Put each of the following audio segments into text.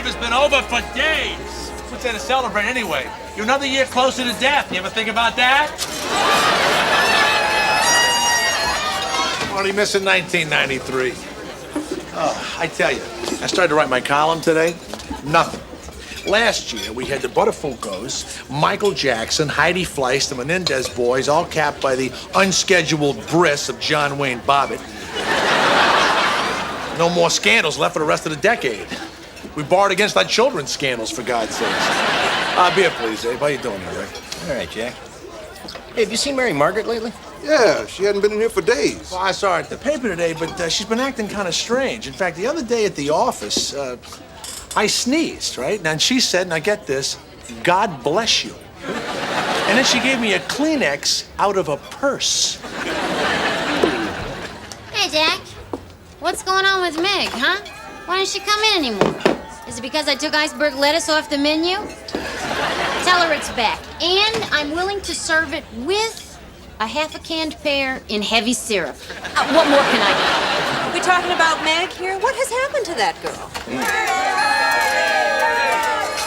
has been over for days. What's there to celebrate anyway? You're another year closer to death. You ever think about that? Only missing 1993. Oh, I tell you, I started to write my column today. Nothing. Last year, we had the Buttafuoco's, Michael Jackson, Heidi Fleiss, the Menendez boys, all capped by the unscheduled bris of John Wayne Bobbitt. No more scandals left for the rest of the decade. We barred against our children's scandals, for God's sakes. Beer, please, Abe. How you doing there, Rick? All right, Jack. Hey, have you seen Mary Margaret lately? Yeah, she hadn't been in here for days. Well, I saw her at the paper today, but she's been acting kind of strange. In fact, the other day at the office, I sneezed, right? And she said, now get this, God bless you. And then she gave me a Kleenex out of a purse. Hey, Jack. What's going on with Meg, huh? Why doesn't she come in anymore? Is it because I took iceberg lettuce off the menu? Tell her it's back. And I'm willing to serve it with a half a canned pear in heavy syrup. What more can I do? We talking about Meg here? What has happened to that girl?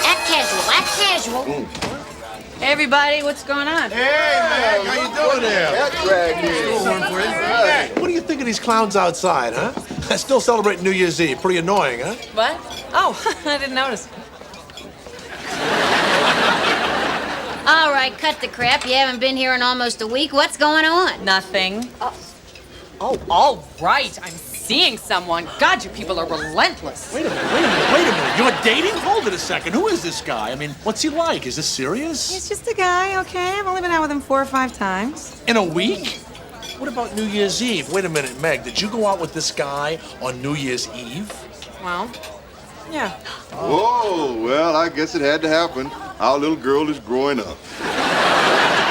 Act casual, act casual. Hey, everybody, what's going on? Hey, Meg, how you doing there? That drag Hey, what do you think of these clowns outside, huh? Still celebrating New Year's Eve. Pretty annoying, huh? What? Oh, I didn't notice. All right, cut the crap. You haven't been here in almost a week. What's going on? Nothing. Oh, all right. I'm seeing someone. God, you people are relentless. Wait a minute. You're dating? Hold it a second. Who is this guy? I mean, what's he like? Is this serious? He's just a guy, okay? I've only been out with him 4 or 5 times. In a week? What about New Year's Eve? Wait a minute, Meg. Did you go out with this guy on New Year's Eve? Well, yeah. Oh, well, I guess it had to happen. Our little girl is growing up.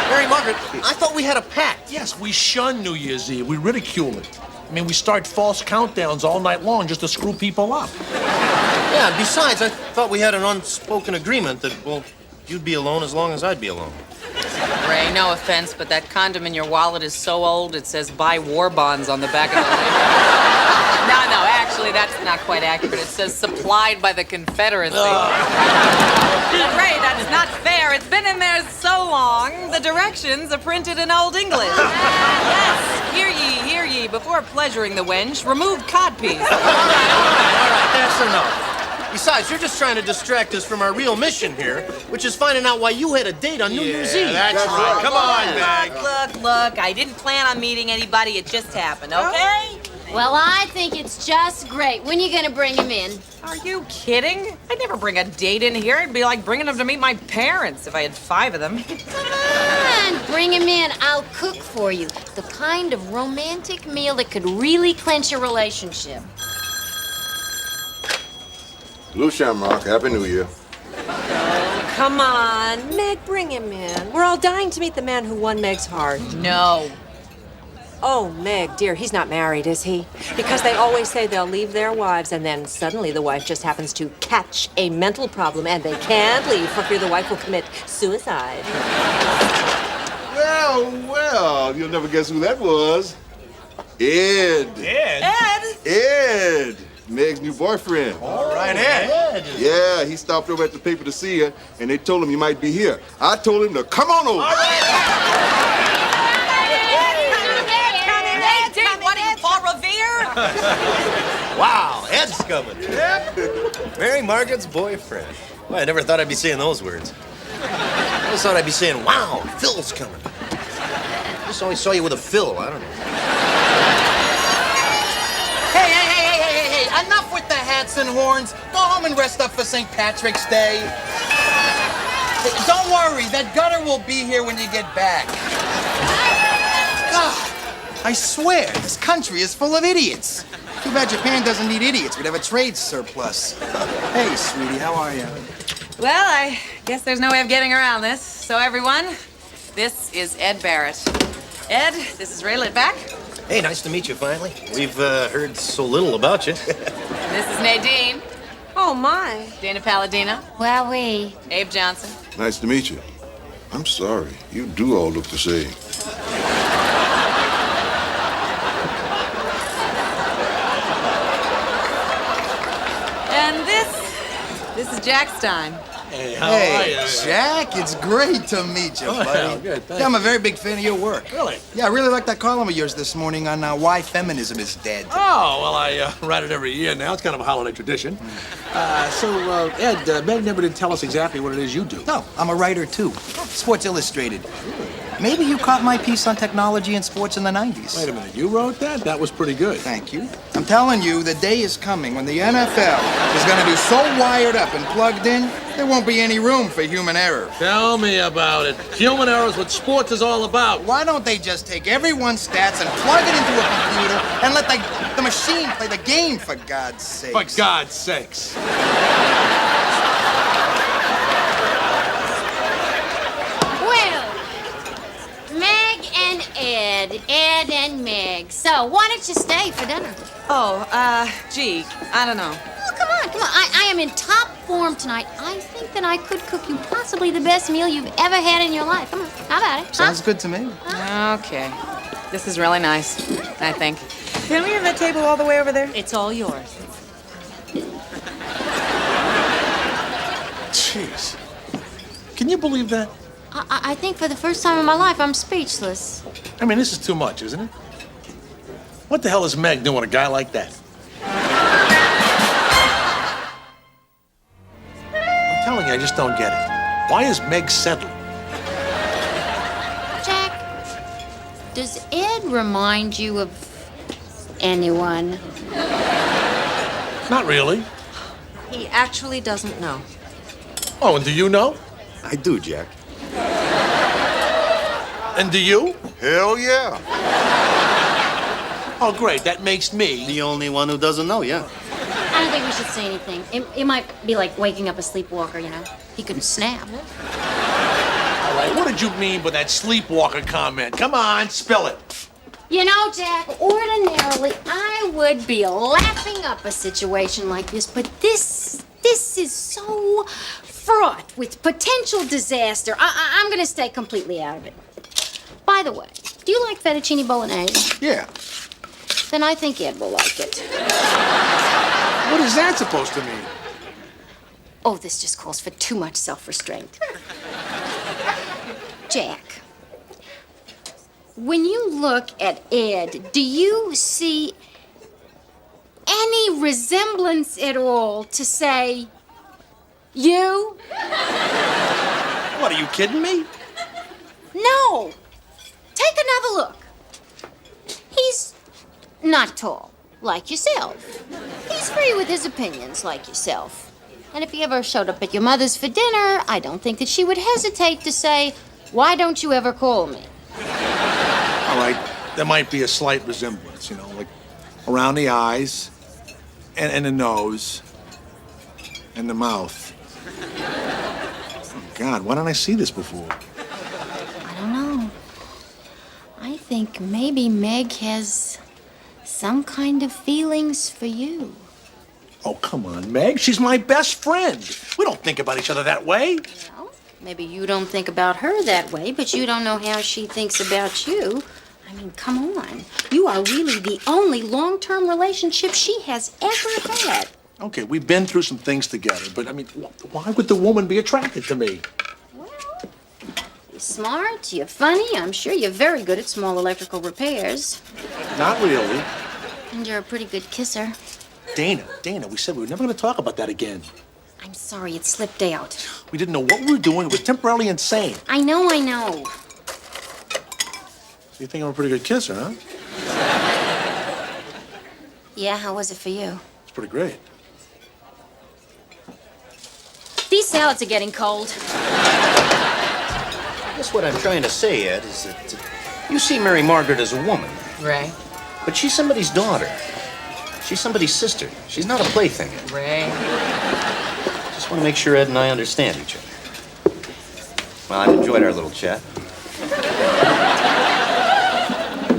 Mary Margaret, I thought we had a pact. Yes, we shun New Year's Eve. We ridicule it. I mean, we start false countdowns all night long just to screw people up. Yeah, besides, I thought we had an unspoken agreement that, well, you'd be alone as long as I'd be alone. Ray, no offense, but that condom in your wallet is so old it says buy war bonds on the back of the label. No, actually, that's not quite accurate. It says supplied by the Confederacy. Ray, that is not fair. It's been in there so long. The directions are printed in Old English. Yes, hear ye, before pleasuring the wench, remove codpiece. All right, that's enough. Besides, you're just trying to distract us from our real mission here, which is finding out why you had a date on New Year's Eve. That's right. Come on, Meg. Look, I didn't plan on meeting anybody. It just happened, okay? Well, I think it's just great. When are you gonna bring him in? Are you kidding? I'd never bring a date in here. It'd be like bringing them to meet my parents if I had 5 of them. Come on, bring him in. I'll cook for you. The kind of romantic meal that could really clinch a relationship. Blue Shamrock, Happy New Year. Come on, Meg, bring him in. We're all dying to meet the man who won Meg's heart. No. Oh, Meg, dear, he's not married, is he? Because they always say they'll leave their wives, and then suddenly the wife just happens to catch a mental problem, and they can't leave for fear the wife will commit suicide. Well, you'll never guess who that was. Ed. Ed, Meg's new boyfriend. All right, Ed. Yeah, he stopped over at the paper to see her, and they told him you might be here. I told him to come on over. Paul Revere? Wow, Ed's coming. Mary Margaret's boyfriend. Well, I never thought I'd be saying those words. I always thought I'd be saying, wow, Phil's coming. I just always saw you with a Phil, I don't know. Hey, enough with the hats and horns. Go home and rest up for St. Patrick's Day. Hey, don't worry, that gutter will be here when you get back. God, I swear, this country is full of idiots. Too bad Japan doesn't need idiots. We'd have a trade surplus. Hey, sweetie, how are you? Well, I guess there's no way of getting around this. So, everyone, this is Ed Barrett. Ed, this is Ray Litvack. Hey, nice to meet you, finally. We've heard so little about you. And this is Nadine. Oh, my. Dana Palladino. Wowee. Abe Johnson. Nice to meet you. I'm sorry. You do all look the same. And this This is Jack Stein. Hey, how are you? Jack, it's great to meet you, Oh, buddy. yeah, good, thanks. Yeah, I'm a very big fan of your work. Really? Yeah, I really like that column of yours this morning on why feminism is dead. Oh, well, I write it every year now. It's kind of a holiday tradition. Ed, Meg never did tell us exactly what it is you do. No, I'm a writer, too. Sports Illustrated. Maybe you caught my piece on technology and sports in the 90s. Wait a minute, you wrote that? That was pretty good. Thank you. I'm telling you, the day is coming when the NFL is going to be so wired up and plugged in, there won't be any room for human error. Tell me about it. Human error is what sports is all about. Why don't they just take everyone's stats and plug it into a computer and let the machine play the game, for God's sake? For God's sakes. Well, Meg and Ed and Meg. So, why don't you stay for dinner? Oh, gee, I don't know. Oh, come on. I am in top form tonight. I think that I could cook you possibly the best meal you've ever had in your life. Come on, how about it? Sounds good to me. Okay. This is really nice, I think. Can we have that table all the way over there? It's all yours. Jeez. Can you believe that? I think for the first time in my life, I'm speechless. I mean, this is too much, isn't it? What the hell is Meg doing with a guy like that? I'm telling you, I just don't get it. Why is Meg settling? Jack, does Ed remind you of anyone? Not really. He actually doesn't know. Oh, and do you know? I do, Jack. And do you? Hell yeah. Oh, great. That makes me. The only one who doesn't know, yeah. I don't think we should say anything. It might be like waking up a sleepwalker, you know? He could snap. All right, what did you mean by that sleepwalker comment? Come on, spill it. You know, Jack, ordinarily I would be laughing up a situation like this, but this is so fraught with potential disaster. I'm gonna stay completely out of it. By the way, do you like fettuccine bolognese? Yeah. Then I think Ed will like it. What is that supposed to mean? Oh, this just calls for too much self-restraint. Jack, when you look at Ed, do you see any resemblance at all to, say, you? What, are you kidding me? No. Take another look. He's not tall, like yourself. He's free with his opinions, like yourself. And if he ever showed up at your mother's for dinner, I don't think that she would hesitate to say, "Why don't you ever call me?" All right, there might be a slight resemblance, you know, like around the eyes and the nose and the mouth. Oh, God, why didn't I see this before? I don't know. I think maybe Meg has some kind of feelings for you. Oh, come on, Meg. She's my best friend. We don't think about each other that way. Well, maybe you don't think about her that way, but you don't know how she thinks about you. I mean, come on. You are really the only long-term relationship she has ever had. Okay, we've been through some things together, but I mean, why would the woman be attracted to me? Well, you're smart, you're funny. I'm sure you're very good at small electrical repairs. Not really. And you're a pretty good kisser. Dana, we said we were never going to talk about that again. I'm sorry, it slipped out. We didn't know what we were doing. It was temporarily insane. I know. You think I'm a pretty good kisser, huh? Yeah, how was it for you? It's pretty great. These salads are getting cold. I guess what I'm trying to say, Ed, is that you see Mary Margaret as a woman, Ray. but she's somebody's daughter. She's somebody's sister. She's not a plaything, Ed. Ray. Just want to make sure Ed and I understand each other. Well, I've enjoyed our little chat.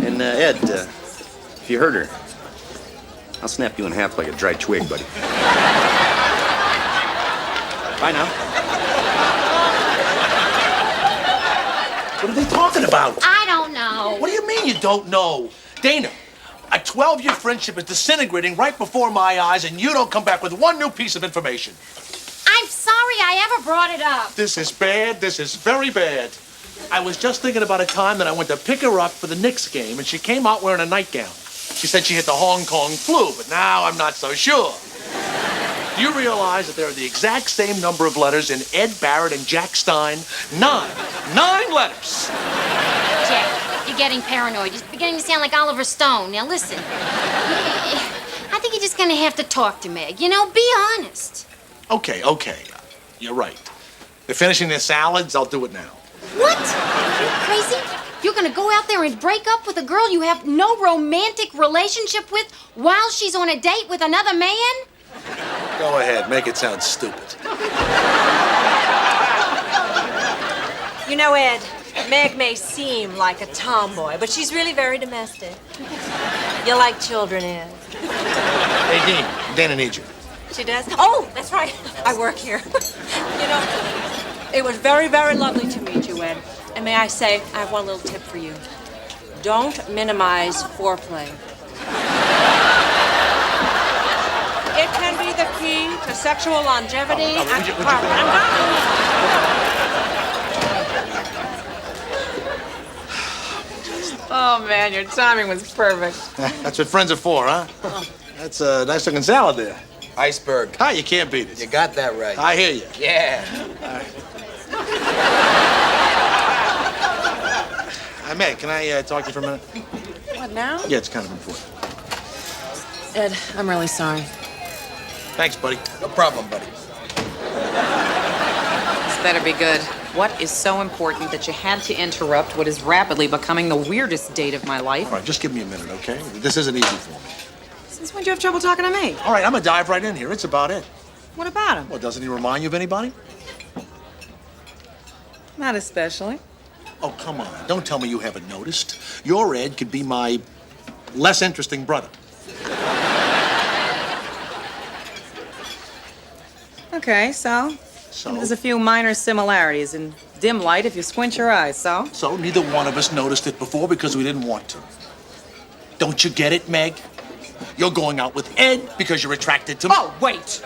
And, Ed, if you hurt her, I'll snap you in half like a dry twig, buddy. Bye now. What are they talking about? I don't know. What do you mean you don't know? Dana, a 12-year friendship is disintegrating right before my eyes, and you don't come back with one new piece of information. I I'm sorry I ever brought it up. This is bad. This is very bad. I was just thinking about a time that I went to pick her up for the Knicks game, and she came out wearing a nightgown. She said she had the Hong Kong flu, but now I'm not so sure. Do you realize that there are the exact same number of letters in Ed Barrett and Jack Stein? 9. 9 letters. Jack, you're getting paranoid. You're beginning to sound like Oliver Stone. Now listen, I think you're just gonna have to talk to Meg. You know, be honest. Okay. You're right. They're finishing their salads. I'll do it now. What? Are you crazy? You're gonna go out there and break up with a girl you have no romantic relationship with while she's on a date with another man? Go ahead. Make it sound stupid. You know, Ed, Meg may seem like a tomboy, but she's really very domestic. You like children, Ed. Hey, Dean. Dana needs you. She does? Oh, that's right. I work here. You know, it was very, very lovely to meet you, Ed. And may I say, I have one little tip for you. Don't minimize foreplay. It can be the key to sexual longevity. I'm Oh, man, your timing was perfect. That's what friends are for, huh? That's a nice looking salad there. Iceberg. Ah, you can't beat it. You got that right. I hear you. Yeah. Meg, can I talk to you for a minute? What, now? Yeah, it's kind of important. Ed, I'm really sorry. Thanks, buddy. No problem, buddy. This better be good. What is so important that you had to interrupt what is rapidly becoming the weirdest date of my life? All right, just give me a minute, okay? This isn't easy for me. Since when do you have trouble talking to me? All right, I'm gonna dive right in here. It's about it. What about him? Well, doesn't he remind you of anybody? Not especially. Oh, come on. Don't tell me you haven't noticed. Your Ed could be my less interesting brother. Okay, so? So? There's a few minor similarities in dim light if you squint your eyes, so? So neither one of us noticed it before because we didn't want to. Don't you get it, Meg? You're going out with Ed because you're attracted to me. Oh, wait!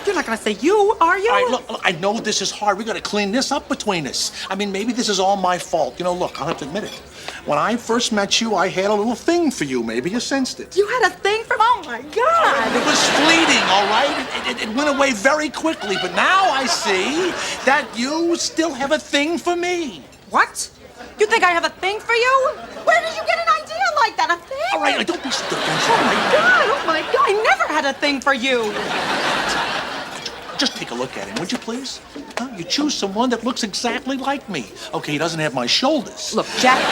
You're not gonna say you, are you? All right, look, I know this is hard. We gotta clean this up between us. I mean, maybe this is all my fault. You know, look, I'll have to admit it. When I first met you, I had a little thing for you. Maybe you sensed it. You had a thing for... Oh, my God! It was fleeting, all right? It went away very quickly, but now I see that you still have a thing for me. What? You think I have a thing for you? Where did you get an idea like that? A thing? All right, don't be stupid. Oh, my God, I never had a thing for you. Just take a look at him, would you please? Huh? You choose someone that looks exactly like me. Okay, he doesn't have my shoulders. Look, Jack,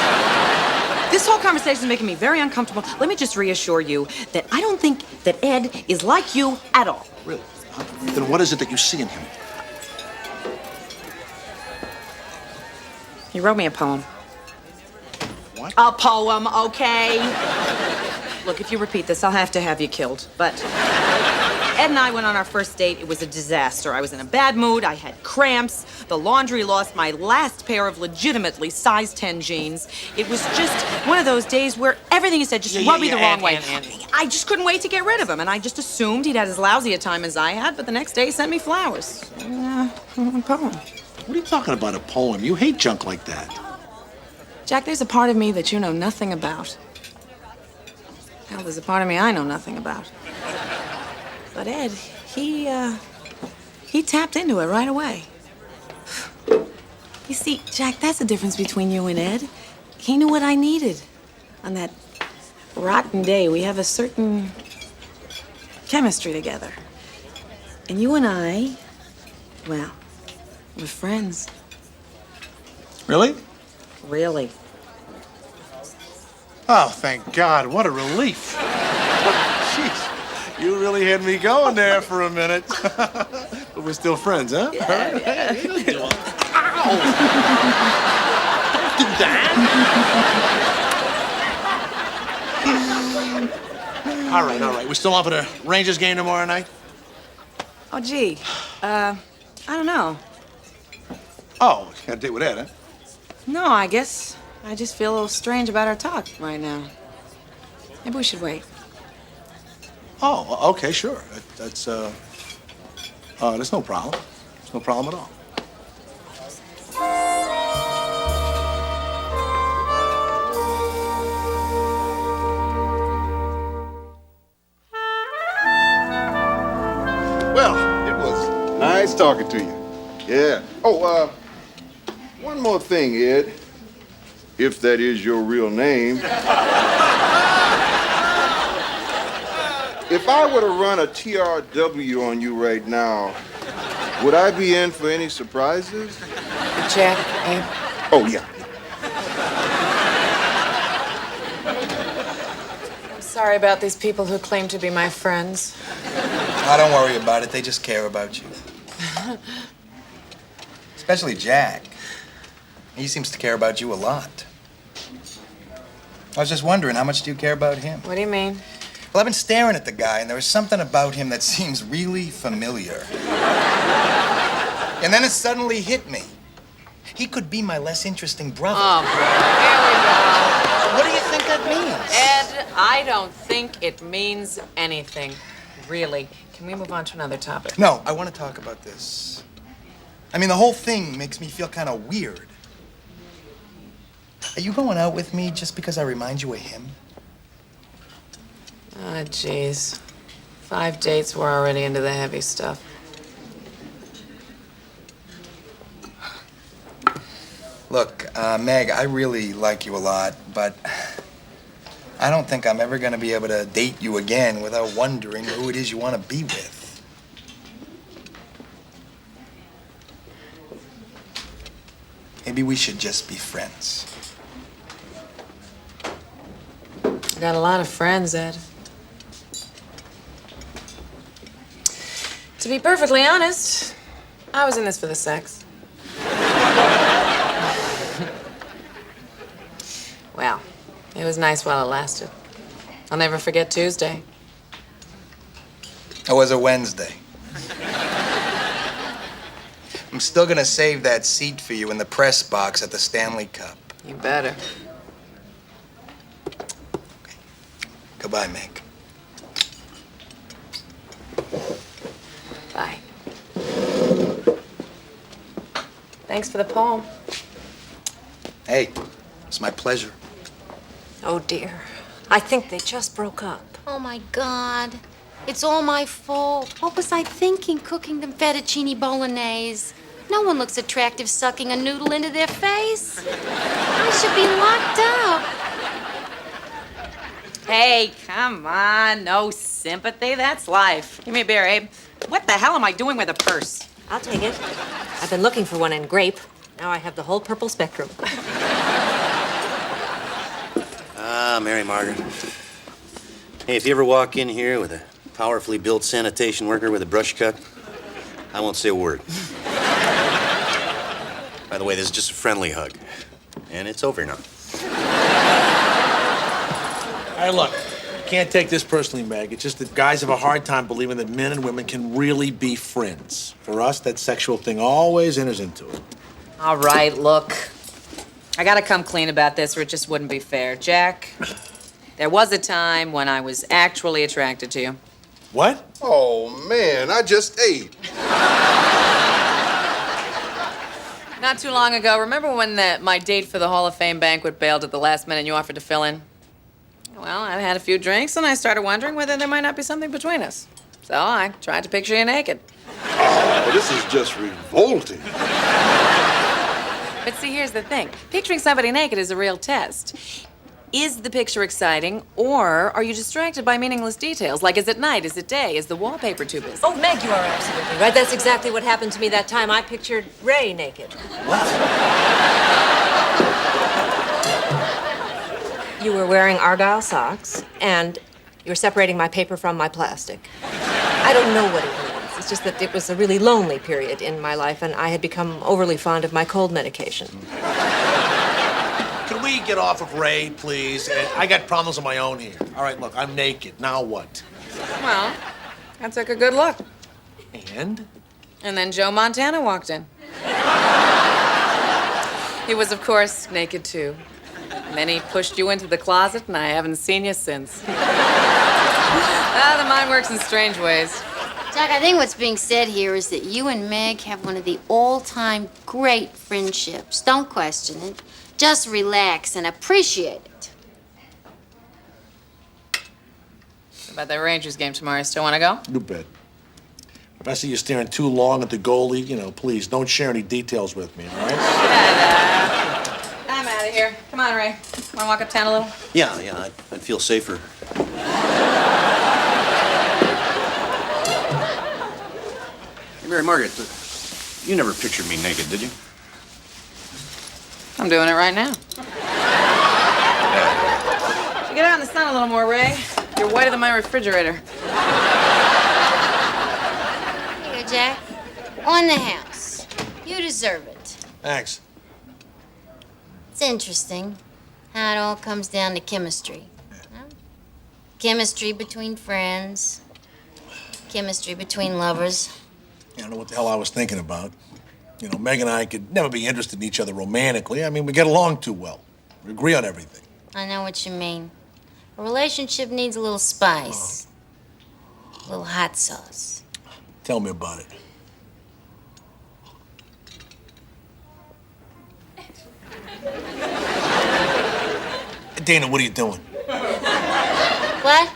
this whole conversation is making me very uncomfortable. Let me just reassure you that I don't think that Ed is like you at all. Really? Huh? Then what is it that you see in him? He wrote me a poem. What? A poem, okay? Look, if you repeat this, I'll have to have you killed. But Ed and I went on our first date. It was a disaster. I was in a bad mood. I had cramps. The laundry lost my last pair of legitimately size 10 jeans. It was just one of those days where everything he said just rubbed me the wrong way. I just couldn't wait to get rid of him, and I just assumed he'd had as lousy a time as I had, but the next day he sent me flowers. A poem. What are you talking about, a poem? You hate junk like that. Jack, there's a part of me that you know nothing about. Hell, there's a part of me I know nothing about. But Ed, he tapped into it right away. You see, Jack, that's the difference between you and Ed. He knew what I needed. On that rotten day, we have a certain chemistry together. And you and I, well, we're friends. Really? Really. Oh, thank God. What a relief. Jeez. You really had me going there for a minute. But we're still friends, huh? Yeah. Don't do that. All right. We're still on for the Rangers game tomorrow night? Oh, gee. I don't know. Oh, got a date with Ed, huh? No, I guess I just feel a little strange about our talk right now. Maybe we should wait. Oh, okay, sure. That's There's no problem. There's no problem at all. Well, it was nice talking to you. Yeah. Oh, one more thing, Ed. If that is your real name. If I were to run a TRW on you right now, would I be in for any surprises? Jack, Abe. Oh, yeah. I'm sorry about these people who claim to be my friends. Oh, don't worry about it. They just care about you. Especially Jack. He seems to care about you a lot. I was just wondering, how much do you care about him? What do you mean? Well, I've been staring at the guy, and there was something about him that seems really familiar. And then it suddenly hit me. He could be my less interesting brother. Oh, boy. Here we go. What do you think that means? Ed, I don't think it means anything. Really. Can we move on to another topic? No, I want to talk about this. I mean, the whole thing makes me feel kind of weird. Are you going out with me just because I remind you of him? Ah, jeez. 5 dates, we're already into the heavy stuff. Look, Meg, I really like you a lot, but I don't think I'm ever going to be able to date you again without wondering who it is you want to be with. Maybe we should just be friends. I got a lot of friends, Ed. To be perfectly honest, I was in this for the sex. Well, it was nice while it lasted. I'll never forget Tuesday. It was a Wednesday. I'm still gonna save that seat for you in the press box at the Stanley Cup. You better. Goodbye, Meg. Bye. Thanks for the poem. Hey, it's my pleasure. Oh, dear. I think they just broke up. Oh my God. It's all my fault. What was I thinking cooking them fettuccine bolognese? No one looks attractive sucking a noodle into their face. I should be locked up. Hey, come on. No sympathy. That's life. Give me a beer, Abe. What the hell am I doing with a purse? I'll take it. I've been looking for one in grape. Now I have the whole purple spectrum. Ah, Mary Margaret. Hey, if you ever walk in here with a powerfully built sanitation worker with a brush cut, I won't say a word. By the way, this is just a friendly hug. And it's over now. Hey, look, can't take this personally, Meg. It's just that guys have a hard time believing that men and women can really be friends. For us, that sexual thing always enters into it. All right, look. I gotta come clean about this or it just wouldn't be fair. Jack, there was a time when I was actually attracted to you. What? Oh, man, I just ate. Not too long ago, remember when my date for the Hall of Fame banquet bailed at the last minute and you offered to fill in? Well, I had a few drinks and I started wondering whether there might not be something between us. So I tried to picture you naked. Oh, this is just revolting. But see, here's the thing. Picturing somebody naked is a real test. Is the picture exciting, or are you distracted by meaningless details? Like, is it night? Is it day? Is the wallpaper too busy? Oh, Meg, you are absolutely right. That's exactly what happened to me that time. I pictured Ray naked. You were wearing Argyle socks, and you were separating my paper from my plastic. I don't know what it means. It's just that it was a really lonely period in my life, and I had become overly fond of my cold medication. Can we get off of Ray, please? I got problems of my own here. All right, look, I'm naked. Now what? Well, I took a good look. And? And then Joe Montana walked in. He was, of course, naked too. And then he pushed you into the closet, and I haven't seen you since. The mind works in strange ways. Jack, I think what's being said here is that you and Meg have one of the all-time great friendships. Don't question it. Just relax and appreciate it. What about that Rangers game tomorrow? You still want to go? You bet. If I see you staring too long at the goalie, please don't share any details with me, all right? I'm out of here. Come on, Ray. Want to walk uptown a little? Yeah, I'd feel safer. Hey, Mary Margaret, you never pictured me naked, did you? I'm doing it right now. Get out in the sun a little more, Ray. You're whiter than my refrigerator. Here you go, Jack. On the house. You deserve it. Thanks. It's interesting how it all comes down to chemistry. Huh? Chemistry between friends. Chemistry between lovers. I don't know what the hell I was thinking about. Meg and I could never be interested in each other romantically. I mean, we get along too well. We agree on everything. I know what you mean. A relationship needs a little spice. A little hot sauce. Tell me about it. Dana, what are you doing? What?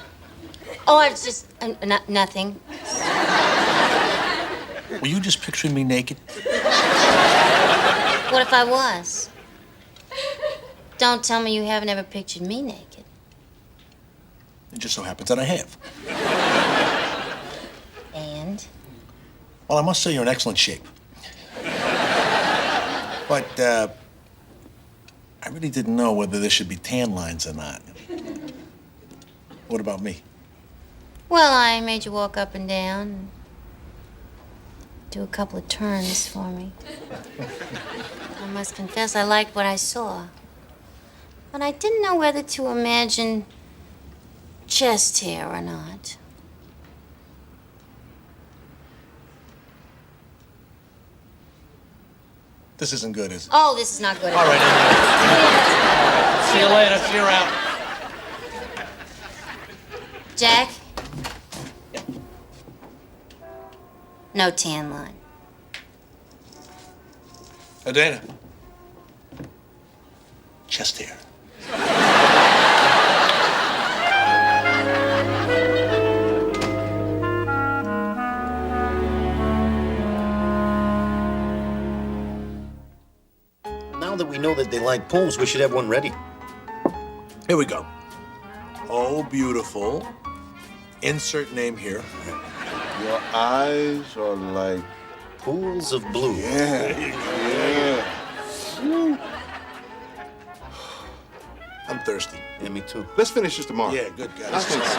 Oh, I was just... nothing. Were you just picturing me naked? What if I was? Don't tell me you haven't ever pictured me naked. It just so happens that I have. And? Well, I must say you're in excellent shape. But, I really didn't know whether there should be tan lines or not. What about me? Well, I made you walk up and down. Do a couple of turns for me. I must confess I liked what I saw. But I didn't know whether to imagine chest hair or not. This isn't good, is it? Oh, this is not good. All right, anyway. See you later. See you around. Jack? No tan line. Dana. Chest hair. Now that we know that they like pools, we should have one ready. Here we go. Oh, beautiful. Insert name here. Your eyes are like... Pools of blue. Yeah. I'm thirsty. Yeah, me too. Let's finish this tomorrow. Yeah, good guy. I think so.